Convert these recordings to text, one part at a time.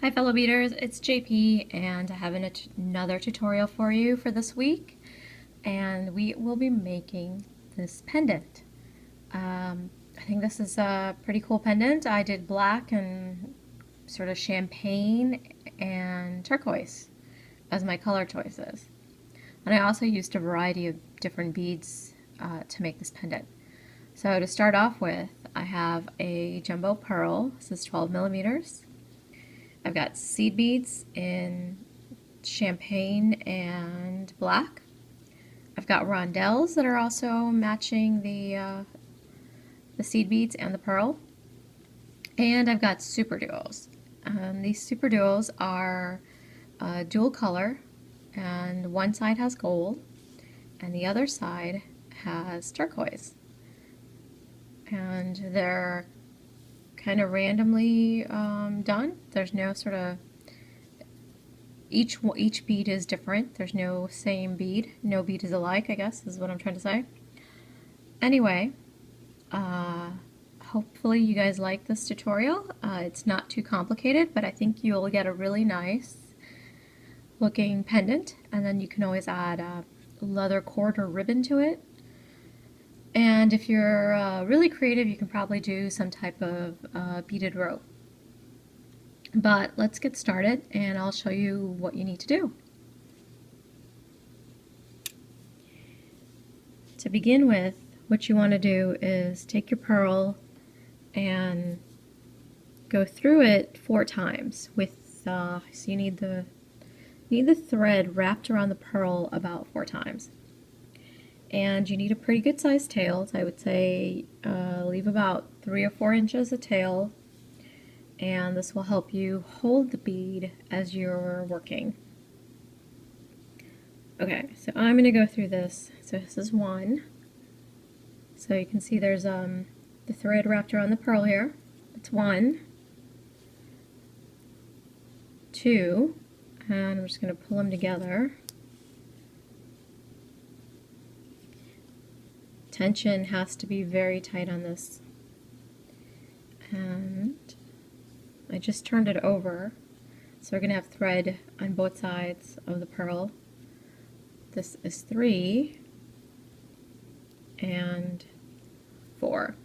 Hi fellow beaders, it's JP and I have another tutorial for you for this week, and we will be making this pendant. I think this is a pretty cool pendant. I did black and sort of champagne and turquoise as my color choices. And I also used a variety of different beads to make this pendant. So to start off with, I have a jumbo pearl. This is 12 millimeters. I've got seed beads in champagne and black. I've got rondelles that are also matching the seed beads and the pearl. And I've got superduos. These superduos are dual color, and one side has gold and the other side has turquoise. And they're kind of randomly done. There's no sort of each bead is different. There's no same bead. No bead is alike, I guess, is what I'm trying to say. Anyway, hopefully you guys like this tutorial. It's not too complicated, but I think you'll get a really nice looking pendant, and then you can always add a leather cord or ribbon to it. And if you're really creative, you can probably do some type of beaded rope. But let's get started and I'll show you what you need to do. To begin with, what you want to do is take your pearl and go through it 4 times with so you need the thread wrapped around the pearl about 4 times. And you need a pretty good sized tail. So I would say leave about 3 or 4 inches of tail, and this will help you hold the bead as you're working. Okay, so I'm going to go through this. So this is 1. So you can see there's the thread wrapped around the pearl here. That's 1, 2, and I'm just going to pull them together. Tension has to be very tight on this. And I just turned it over, so we're going to have thread on both sides of the pearl. This is 3 and 4.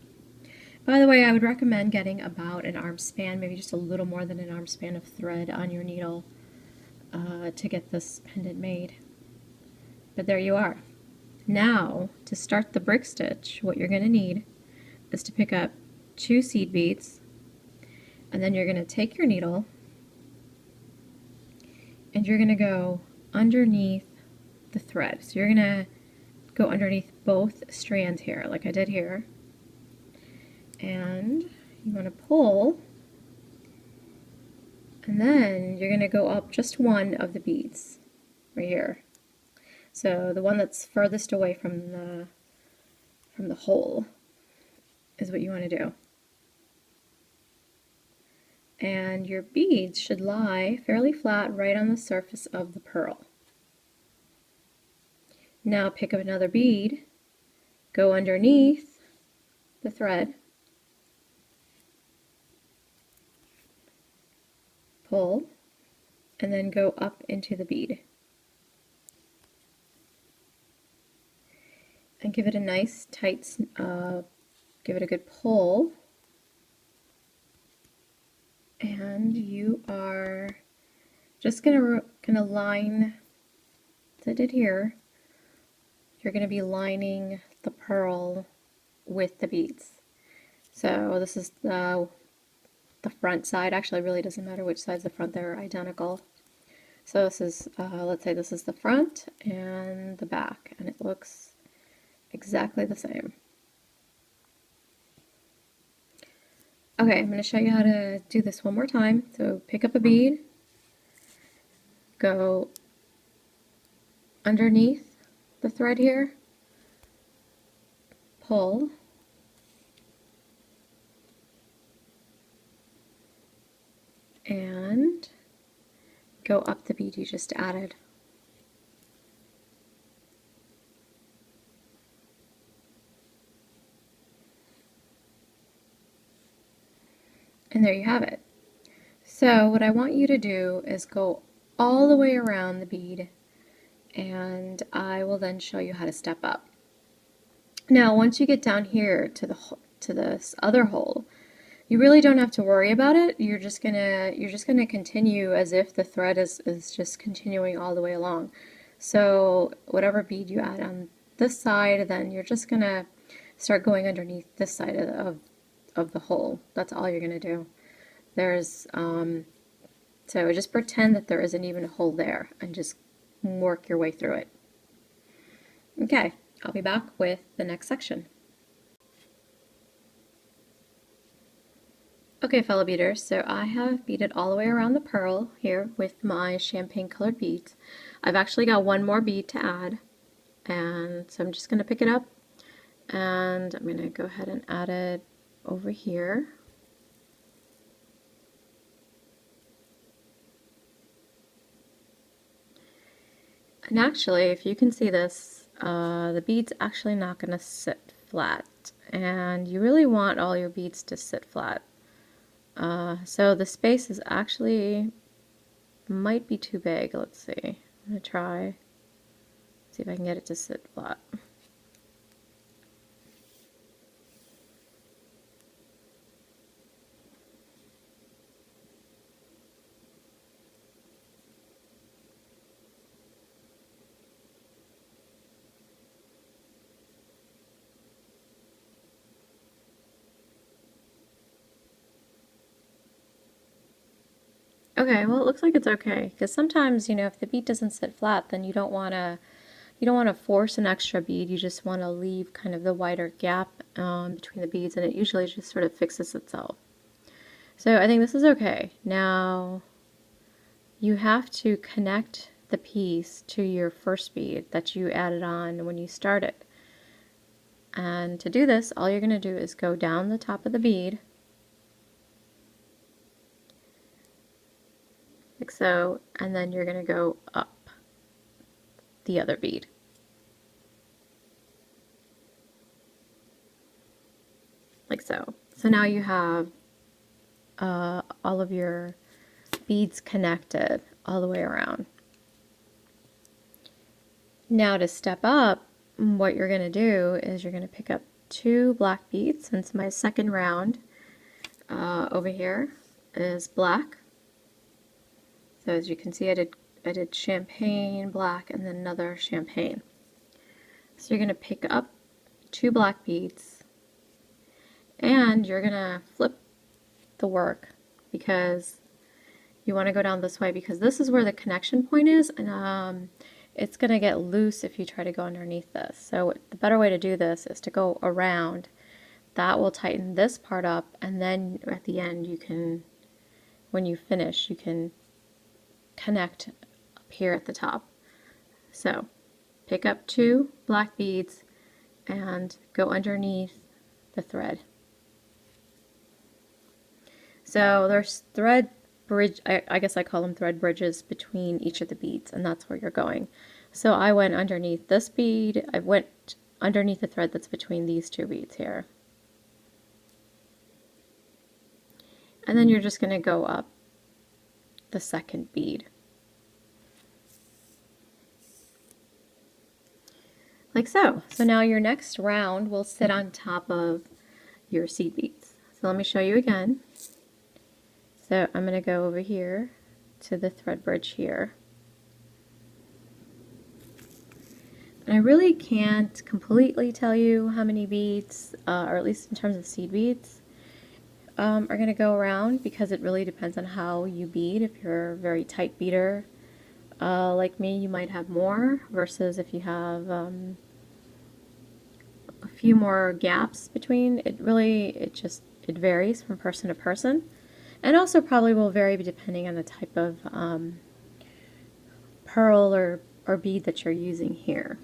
By the way, I would recommend getting about an arm span, maybe just a little more than an arm span of thread on your needle to get this pendant made. But there you are. Now, to start the brick stitch, what you're going to need is to pick up 2 seed beads, and then you're going to take your needle and you're going to go underneath the thread. So you're going to go underneath both strands here, like I did here. And you want to pull, and then you're going to go up just one of the beads right here. So the one that's furthest away from the hole is what you want to do. And your beads should lie fairly flat right on the surface of the pearl. Now pick up another bead, go underneath the thread, pull, and then go up into the bead. And give it a nice tight, give it a good pull. And you are just gonna line, as I did here, you're gonna be lining the pearl with the beads. So this is the front side. Actually, it really doesn't matter which side's the front, they're identical. So this is, let's say this is the front and the back, and it looks exactly the same. Okay, I'm going to show you how to do this one more time. So pick up a bead, go underneath the thread here, pull, and go up the bead you just added. And there you have it. So what I want you to do is go all the way around the bead, and I will then show you how to step up. Now once you get down here to this other hole, you really don't have to worry about it. You're just gonna continue as if the thread is just continuing all the way along. So whatever bead you add on this side, then you're just gonna start going underneath this side of the hole. That's all you're gonna do. There's so just pretend that there isn't even a hole there and just work your way through it. Okay, I'll be back with the next section. Okay, fellow beaders, so I have beaded all the way around the pearl here with my champagne colored beads. I've actually got one more bead to add, and so I'm just going to pick it up and I'm going to go ahead and add it over here. And actually, if you can see this, the bead's actually not going to sit flat, and you really want all your beads to sit flat. So the space is actually might be too big. Let's see. I'm going to try, see if I can get it to sit flat. Okay, well it looks like it's okay, because sometimes, you know, if the bead doesn't sit flat, then you don't want to force an extra bead. You just want to leave kind of the wider gap between the beads, and it usually just sort of fixes itself. So I think this is okay. Now you have to connect the piece to your first bead that you added on when you started. And to do this, all you're going to do is go down the top of the bead, like so, and then you're going to go up the other bead. Like so. So now you have all of your beads connected all the way around. Now to step up, what you're going to do is you're going to pick up 2 black beads, since my second round over here is black. So as you can see, I did champagne, black, and then another champagne. So you're going to pick up 2 black beads, and you're going to flip the work, because you want to go down this way, because this is where the connection point is, and it's going to get loose if you try to go underneath this. So the better way to do this is to go around. That will tighten this part up, and then at the end you can, when you finish, you can connect up here at the top. So pick up 2 black beads and go underneath the thread. So there's thread bridge, I guess I call them thread bridges between each of the beads, and that's where you're going. So I went underneath this bead, I went underneath the thread that's between these 2 beads here. And then you're just going to go up the second bead. Like so. So now your next round will sit on top of your seed beads. So let me show you again. So I'm going to go over here to the thread bridge here. And I really can't completely tell you how many beads, or at least in terms of seed beads, are going to go around, because it really depends on how you bead. If you're a very tight beader like me, you might have more, versus if you have a few more gaps between. It varies from person to person, and also probably will vary depending on the type of pearl or bead that you're using here.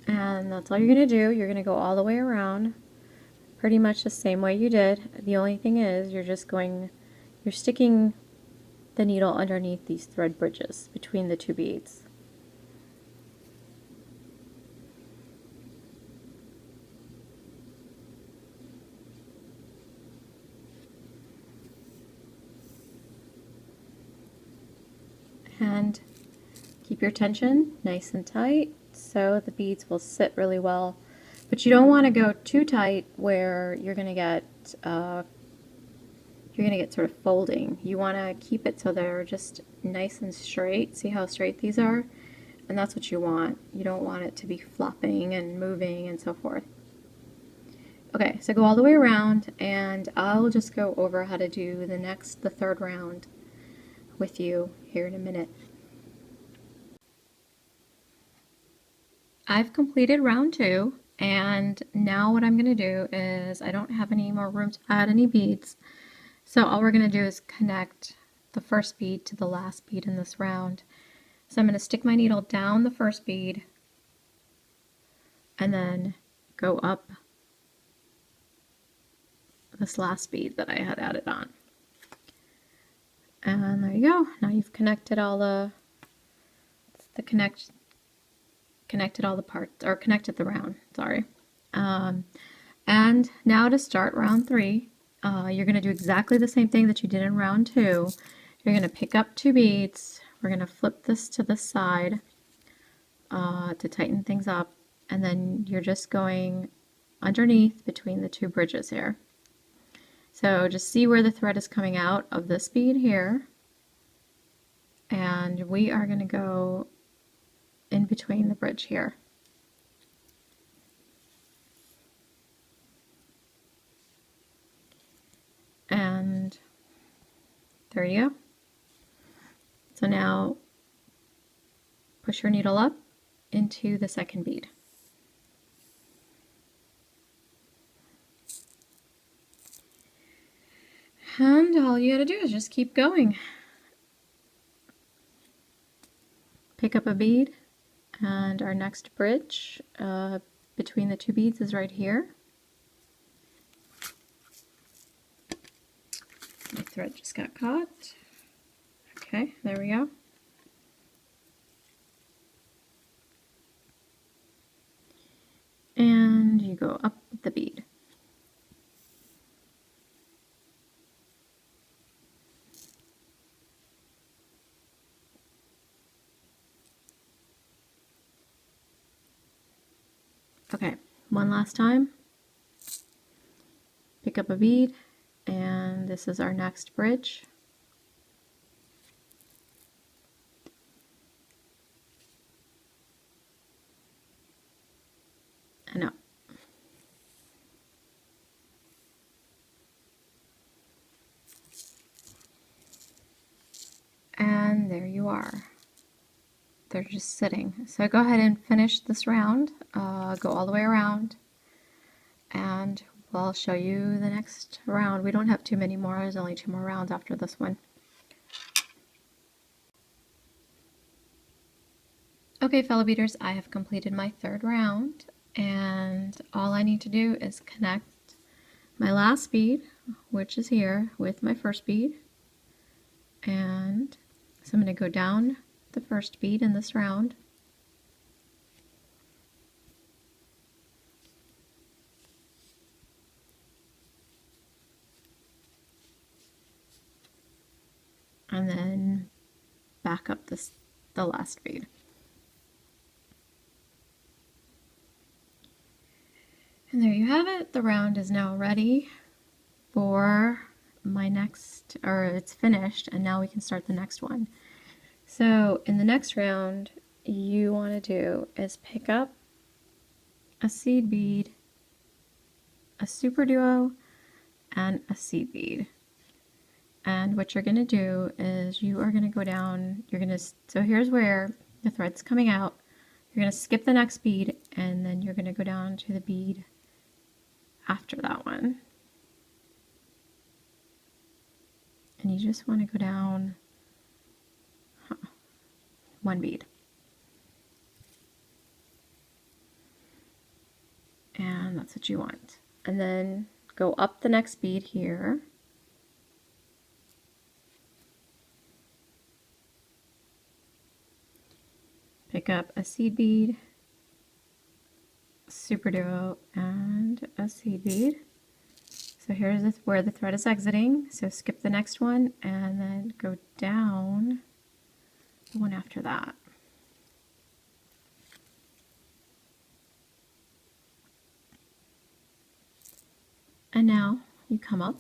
And that's all you're going to do. You're going to go all the way around, pretty much the same way you did. The only thing is you're sticking the needle underneath these thread bridges between the 2 beads. and keep your tension nice and tight so the beads will sit really well. But you don't want to go too tight where you're going to get sort of folding. You want to keep it so they're just nice and straight. See how straight these are? And that's what you want. You don't want it to be flopping and moving and so forth. Okay, so go all the way around, and I'll just go over how to do the third round with you here in a minute. I've completed round 2, and now what I'm going to do is I don't have any more room to add any beads. So all we're going to do is connect the first bead to the last bead in this round. So I'm going to stick my needle down the first bead and then go up this last bead that I had added on. And there you go. Now you've connected all connected all the parts, or connected the round, sorry. And now to start round 3, you're going to do exactly the same thing that you did in round 2. You're going to pick up 2 beads. We're going to flip this to the side to tighten things up, and then you're just going underneath between the 2 bridges here. So just see where the thread is coming out of this bead here, and we are going to go in between the bridge here. And there you go. So now push your needle up into the second bead. And all you gotta do is just keep going. Pick up a bead, and our next bridge between the 2 beads is right here. My thread just got caught. Okay, there we go. And you go up the bead. Okay, one last time. Pick up a bead, and this is our next bridge. And up. And there you are. They're just sitting. So go ahead and finish this round. Go all the way around, and we'll show you the next round. We don't have too many more. There's only 2 more rounds after this one. Okay, fellow beaders, I have completed my 3rd round, and all I need to do is connect my last bead, which is here, with my first bead. And so I'm going to go down the first bead in this round. And then back up the last bead. And there you have it. The round is now ready for my next, or it's finished, and now we can start the next one. So in the next round, you want to do is pick up a seed bead, a superduo, and a seed bead. And what you're going to do is you are going to go down, so here's where the thread's coming out. You're going to skip the next bead, and then you're going to go down to the bead after that one. And you just want to go down 1 bead. And that's what you want. And then go up the next bead here. Pick up a seed bead, a superduo, and a seed bead. So here's where the thread is exiting. So skip the next one and then go down the one after that. And now you come up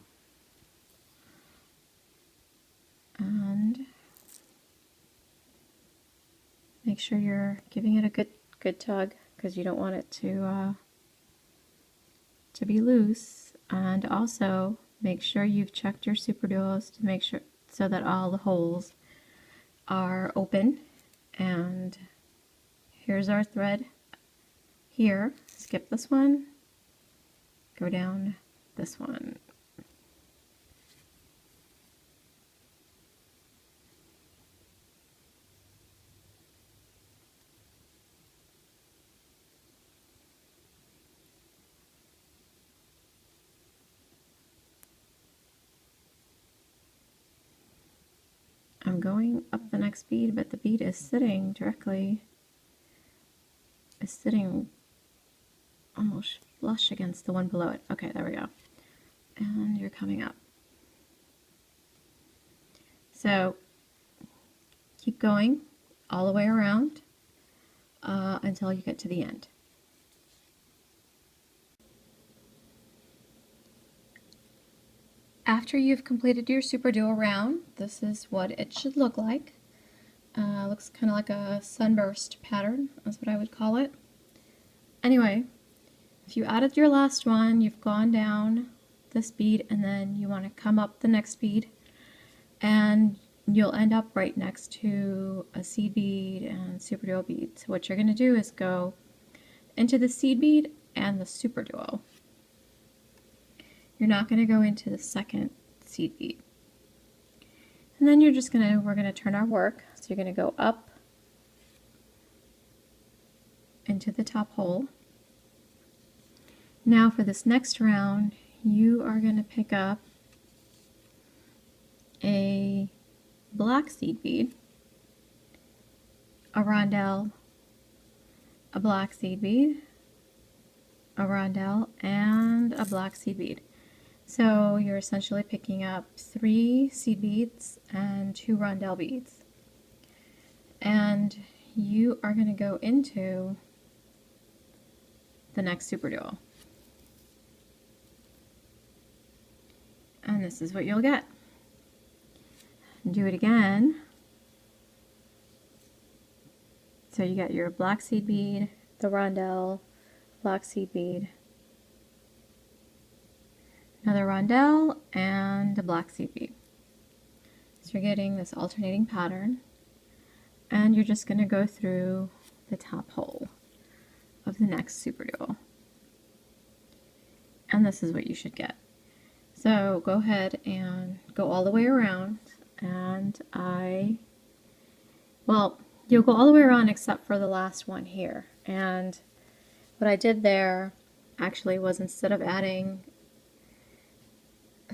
and make sure you're giving it a good tug, because you don't want it to be loose. And also make sure you've checked your superduos to make sure so that all the holes are open. And here's our thread here. Skip this one, go down this one. I'm going up the next bead, but the bead is sitting almost flush against the one below it. Okay, there we go. And you're coming up. So keep going all the way around until you get to the end. After you've completed your superduo round, this is what it should look like. Looks kind of like a sunburst pattern, is what I would call it. Anyway, if you added your last one, you've gone down this bead, and then you want to come up the next bead, and you'll end up right next to a seed bead and superduo bead. So what you're going to do is go into the seed bead and the superduo. You're not going to go into the second seed bead. And then we're going to turn our work. So you're going to go up into the top hole. Now for this next round, you are going to pick up a black seed bead, a rondelle, a black seed bead, a rondelle, and a black seed bead. So you're essentially picking up 3 seed beads and 2 rondelle beads. And you are going to go into the next superduo. And this is what you'll get. Do it again. So you got your black seed bead, the rondelle, black seed bead, another rondelle, and a black seed bead. So you're getting this alternating pattern, and you're just going to go through the top hole of the next superduo. And this is what you should get. So go ahead and go all the way around, and you'll go all the way around except for the last one here. And what I did there actually was, instead of adding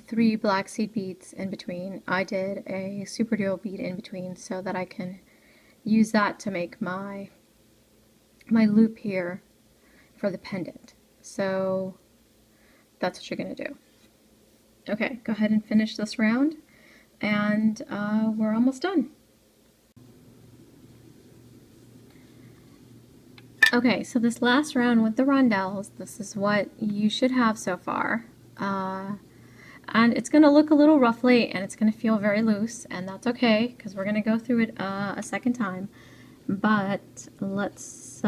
3 black seed beads in between, I did a superduo bead in between so that I can use that to make my loop here for the pendant. So that's what you're going to do. Okay, go ahead and finish this round, and we're almost done. Okay, so this last round with the rondelles, this is what you should have so far. And it's going to look a little roughly, and it's going to feel very loose, and that's okay, because we're going to go through it a second time. But let's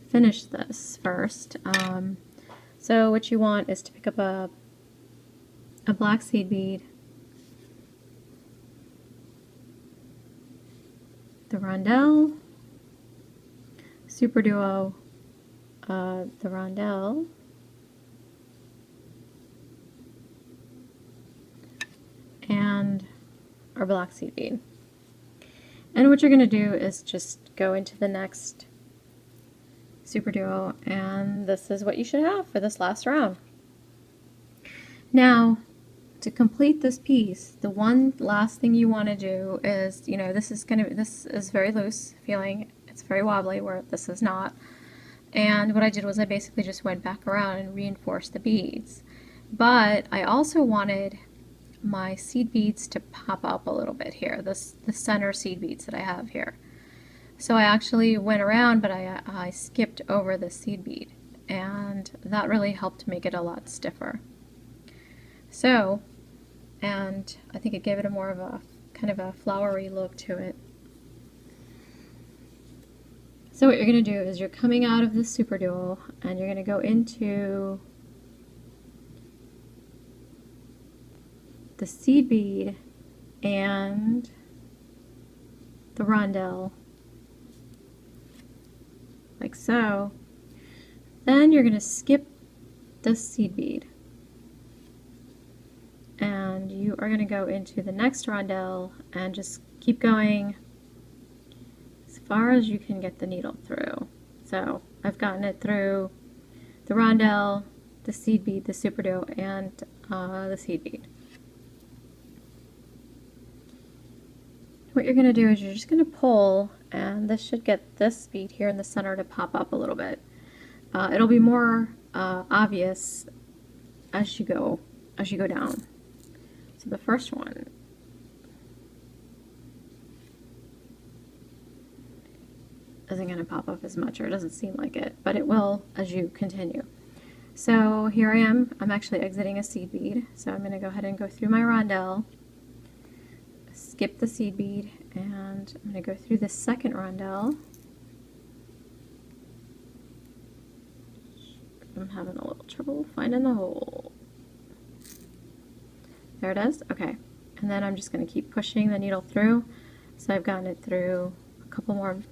finish this first. So what you want is to pick up a black seed bead, the rondelle, superduo, the rondelle, and our black seed bead. And what you're going to do is just go into the next superduo, and this is what you should have for this last round. Now, to complete this piece, the one last thing you want to do is, this is very loose feeling. It's very wobbly, where this is not. And what I did was I basically just went back around and reinforced the beads. But I also wanted my seed beads to pop up a little bit here, the center seed beads that I have here. So I actually went around, but I skipped over the seed bead, and that really helped make it a lot stiffer. So, and I think it gave it a more of a kind of a flowery look to it. So what you're going to do is you're coming out of the superduo and you're going to go into the seed bead and the rondelle, like so. Then you're going to skip the seed bead and you are going to go into the next rondelle and just keep going as far as you can get the needle through. So I've gotten it through the rondelle, the seed bead, the superduo, and the seed bead. What you're going to do is you're just going to pull, and this should get this bead here in the center to pop up a little bit. It'll be more obvious as you go down. So the first one isn't going to pop up as much, or it doesn't seem like it, but it will as you continue. So here I am. I'm actually exiting a seed bead, so I'm going to go ahead and go through my rondelle, skip the seed bead, and I'm going to go through the second rondelle. I'm having a little trouble finding the hole. There it is. Okay. And then I'm just going to keep pushing the needle through. So I've gotten it through a couple more,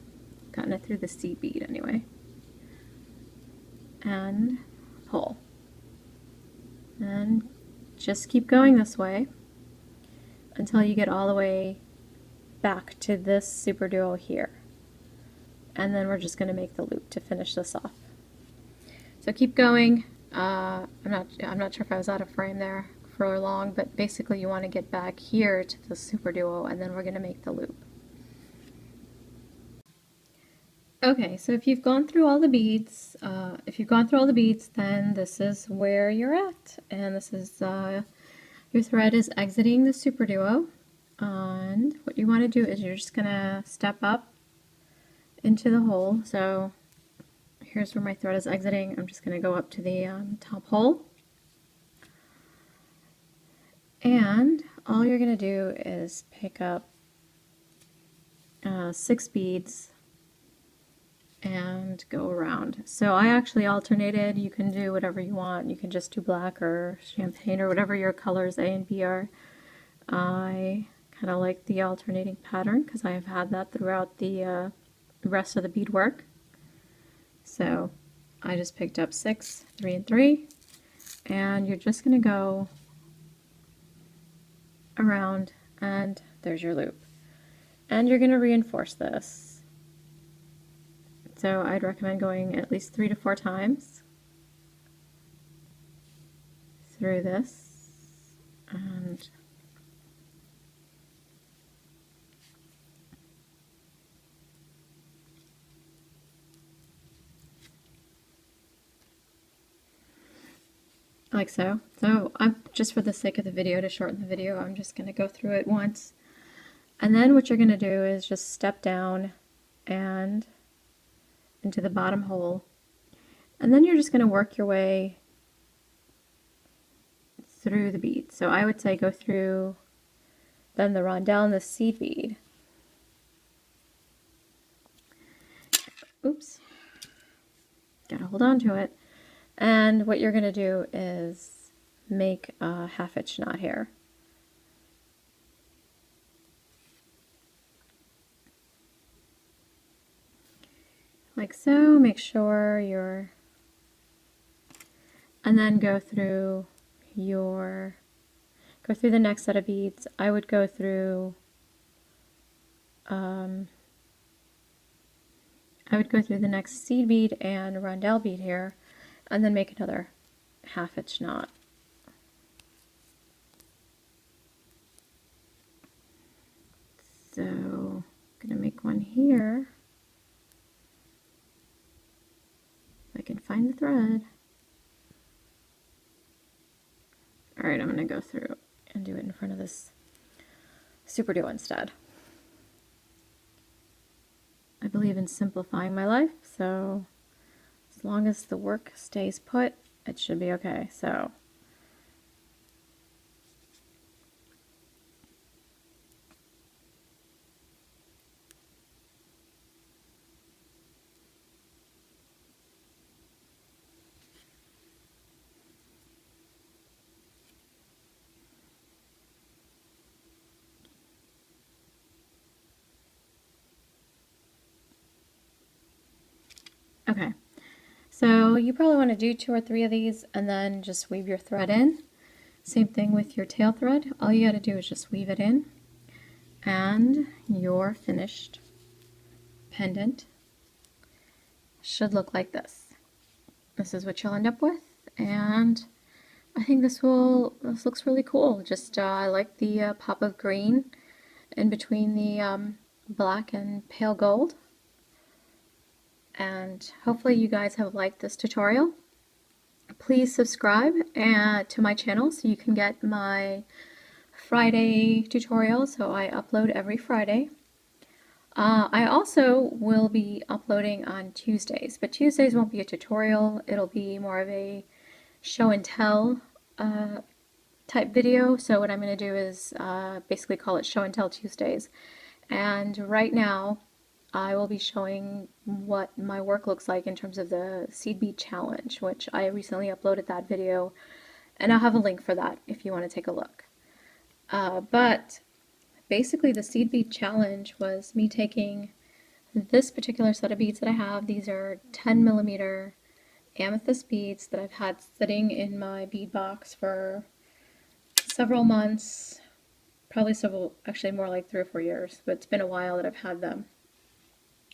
gotten it through the seed bead anyway. And pull. And just keep going this way until you get all the way back to this superduo here. And then we're just going to make the loop to finish this off. So keep going. I'm not sure if I was out of frame there for long, but basically you want to get back here to the superduo, and then we're going to make the loop. Okay, so if you've gone through all the beads, then this is where you're at, and this is your thread is exiting the superduo. And what you want to do is you're just going to step up into the hole. So here's where my thread is exiting. I'm just going to go up to the top hole. And all you're going to do is pick up 6 beads and go around. So I actually alternated. You can do whatever you want. You can just do black or champagne or whatever your colors A and B are. I kind of like the alternating pattern because I have had that throughout the rest of the beadwork. So I just picked up 6, 3 and 3, and you're just going to go around, and there's your loop. And you're going to reinforce this. So I'd recommend going at least 3 to 4 times through this, and like so. So I'm just, for the sake of the video, to shorten the video, I'm just going to go through it once. And then what you're going to do is just step down and into the bottom hole. And then you're just going to work your way through the bead. So I would say go through then the rondelle and the seed bead. Oops. Gotta hold on to it. And what you're going to do is make a half-hitch knot here. Like so. Make sure you're, and then go through the next set of beads. I would go through the next seed bead and rondelle bead here, and then make another half-hitch knot. So I'm going to make one here. If I can find the thread. Alright, I'm going to go through and do it in front of this superduo instead. I believe in simplifying my life, so as long as the work stays put, it should be okay. So okay, so you probably want to do 2 or 3 of these and then just weave your thread in. Same thing with your tail thread. All you got to do is just weave it in, and your finished pendant should look like this. This is what you'll end up with, and I think this looks really cool. Just I like the pop of green in between the black and pale gold. And hopefully you guys have liked this tutorial. Please subscribe to my channel so you can get my Friday tutorial. So I upload every Friday. I also will be uploading on Tuesdays, but Tuesdays won't be a tutorial. It'll be more of a show and tell type video. So what I'm going to do is basically call it Show and Tell Tuesdays. And right now I will be showing what my work looks like in terms of the Seedbead challenge, which I recently uploaded that video, and I'll have a link for that if you want to take a look. But basically the Seedbead challenge was me taking this particular set of beads that I have. These are 10mm amethyst beads that I've had sitting in my bead box for several months, probably several, actually more like 3 or 4 years, but it's been a while that I've had them.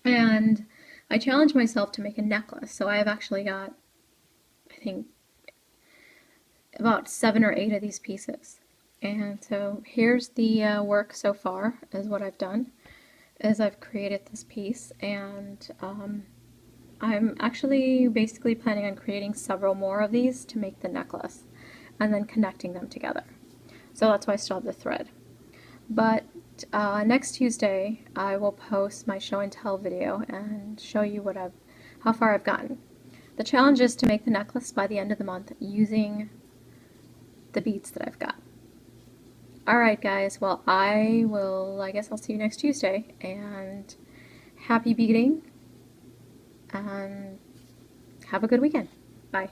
And I challenged myself to make a necklace, so I have actually got, I think, about 7 or 8 of these pieces. And so here's the work so far, is what I've done, is I've created this piece, and I'm actually basically planning on creating several more of these to make the necklace, and then connecting them together. So that's why I still have the thread. But next Tuesday I will post my show and tell video and show you how far I've gotten. The challenge is to make the necklace by the end of the month using the beads that I've got. Alright guys, well I guess I'll see you next Tuesday, and happy beading, and have a good weekend. Bye.